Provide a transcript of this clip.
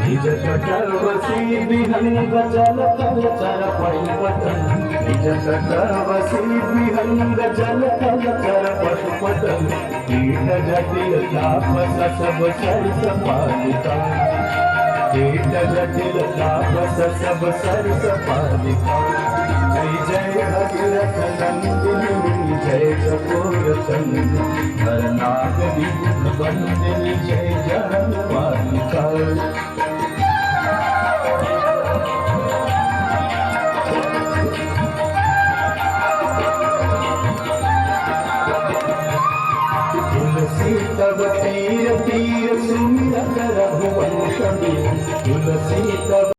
निज कटर बसी विहंग जल कल चर पशुपतन निज कटर बसी विहंग जल कल चर पशुपतन कीट जटिल तापस सब सरस पालिका कीट जटिल तापस सब सरस पालिका जय जय भगीरथ नंदिनी जय चकोर चंद्र हरनाग विघ्न बंदिनी जय जगन मालिका तुलसी तब तीर तीर सुमिरत रघुवंश तुलसी तब